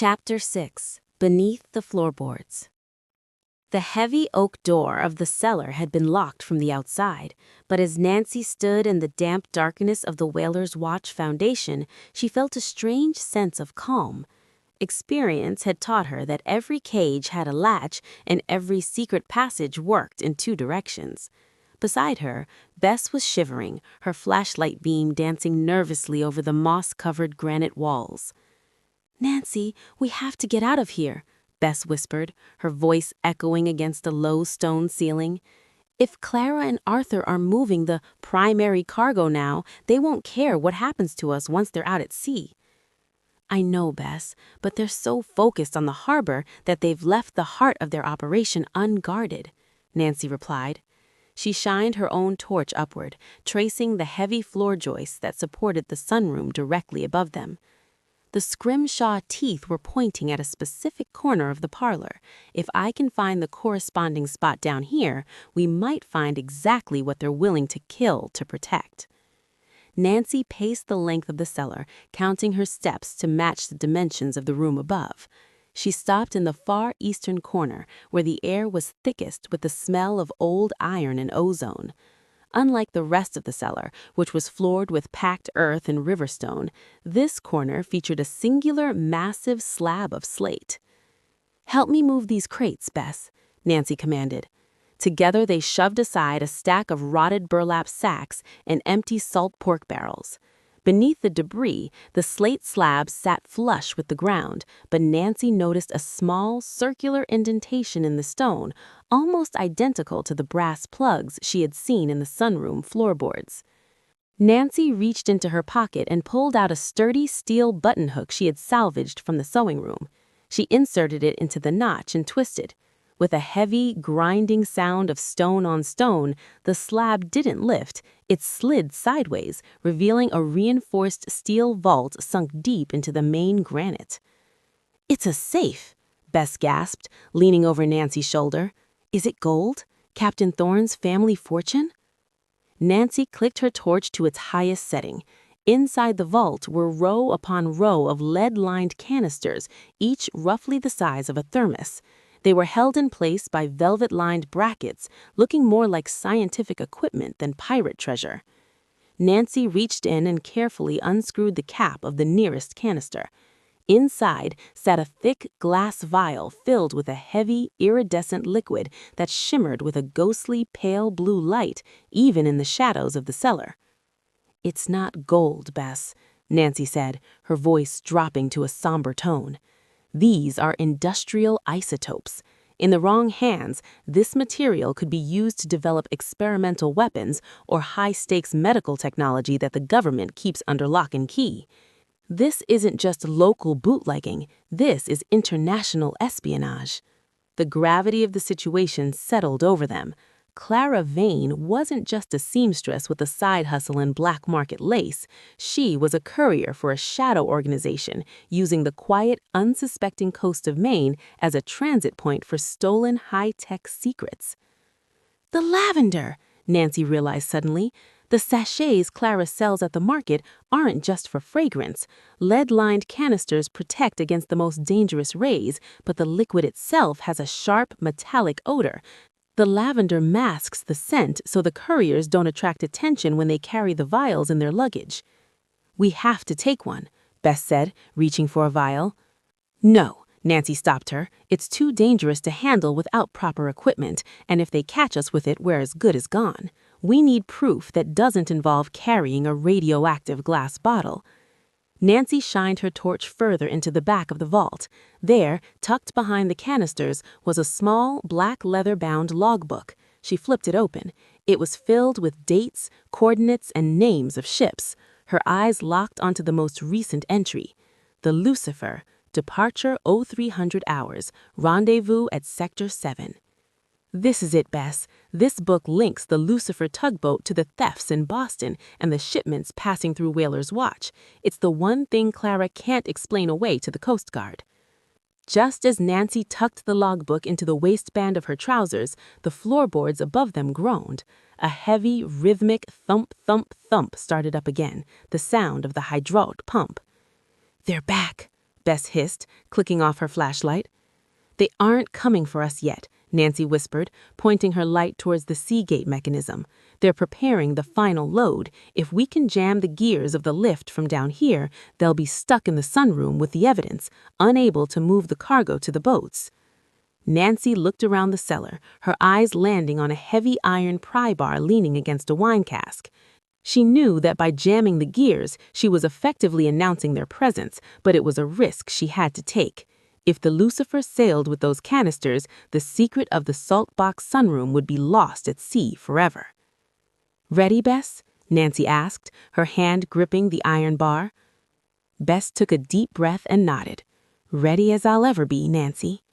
Chapter 6. Beneath the Floorboards. The heavy oak door of the cellar had been locked from the outside, but as Nancy stood in the damp darkness of the Whaler's Watch foundation, she felt a strange sense of calm. Experience had taught her that every cage had a latch and every secret passage worked in two directions. Beside her, Bess was shivering, her flashlight beam dancing nervously over the moss-covered granite walls. "Nancy, we have to get out of here," Bess whispered, her voice echoing against the low stone ceiling. "If Clara and Arthur are moving the primary cargo now, they won't care what happens to us once they're out at sea." "I know, Bess, but they're so focused on the harbor that they've left the heart of their operation unguarded," Nancy replied. She shined her own torch upward, tracing the heavy floor joists that supported the sunroom directly above them. The scrimshaw teeth were pointing at a specific corner of the parlor. If I can find the corresponding spot down here, we might find exactly what they're willing to kill to protect. Nancy paced the length of the cellar, counting her steps to match the dimensions of the room above. She stopped in the far eastern corner, where the air was thickest with the smell of old iron and ozone. Unlike the rest of the cellar, which was floored with packed earth and riverstone, this corner featured a singular, massive slab of slate. "Help me move these crates, Bess," Nancy commanded. Together they shoved aside a stack of rotted burlap sacks and empty salt pork barrels. Beneath the debris, the slate slab sat flush with the ground, but Nancy noticed a small, circular indentation in the stone, almost identical to the brass plugs she had seen in the sunroom floorboards. Nancy reached into her pocket and pulled out a sturdy steel button hook she had salvaged from the sewing room. She inserted it into the notch and twisted. With a heavy, grinding sound of stone on stone, the slab didn't lift, it slid sideways, revealing a reinforced steel vault sunk deep into the main granite. "It's a safe," Bess gasped, leaning over Nancy's shoulder. "Is it gold? Captain Thorne's family fortune?" Nancy clicked her torch to its highest setting. Inside the vault were row upon row of lead-lined canisters, each roughly the size of a thermos. They were held in place by velvet-lined brackets, looking more like scientific equipment than pirate treasure. Nancy reached in and carefully unscrewed the cap of the nearest canister. Inside sat a thick glass vial filled with a heavy, iridescent liquid that shimmered with a ghostly pale blue light, even in the shadows of the cellar. "It's not gold, Bess," Nancy said, her voice dropping to a somber tone. "These are industrial isotopes. In the wrong hands, this material could be used to develop experimental weapons or high-stakes medical technology that the government keeps under lock and key. This isn't just local bootlegging, this is international espionage." The gravity of the situation settled over them. Clara Vane wasn't just a seamstress with a side hustle in black market lace. She was a courier for a shadow organization, using the quiet, unsuspecting coast of Maine as a transit point for stolen high-tech secrets. "The lavender," Nancy realized suddenly. "The sachets Clara sells at the market aren't just for fragrance. Lead-lined canisters protect against the most dangerous rays, but the liquid itself has a sharp, metallic odor. The lavender masks the scent so the couriers don't attract attention when they carry the vials in their luggage." "We have to take one," Bess said, reaching for a vial. "No," Nancy stopped her. "It's too dangerous to handle without proper equipment, and if they catch us with it, we're as good as gone. We need proof that doesn't involve carrying a radioactive glass bottle." Nancy shined her torch further into the back of the vault. There, tucked behind the canisters, was a small, black leather-bound logbook. She flipped it open. It was filled with dates, coordinates, and names of ships. Her eyes locked onto the most recent entry. The Lucifer, departure 0300 hours, rendezvous at Sector 7. "This is it, Bess. This book links the Lucifer tugboat to the thefts in Boston and the shipments passing through Whaler's Watch. It's the one thing Clara can't explain away to the Coast Guard." Just as Nancy tucked the logbook into the waistband of her trousers, the floorboards above them groaned. A heavy, rhythmic thump, thump, thump started up again, the sound of the hydraulic pump. "They're back," Bess hissed, clicking off her flashlight. "They aren't coming for us yet," Nancy whispered, pointing her light towards the Seagate mechanism. "They're preparing the final load. If we can jam the gears of the lift from down here, they'll be stuck in the sunroom with the evidence, unable to move the cargo to the boats." Nancy looked around the cellar, her eyes landing on a heavy iron pry bar leaning against a wine cask. She knew that by jamming the gears, she was effectively announcing their presence, but it was a risk she had to take. If the Lucifer sailed with those canisters, the secret of the Saltbox Sunroom would be lost at sea forever. "Ready, Bess?" Nancy asked, her hand gripping the iron bar. Bess took a deep breath and nodded. "Ready as I'll ever be, Nancy."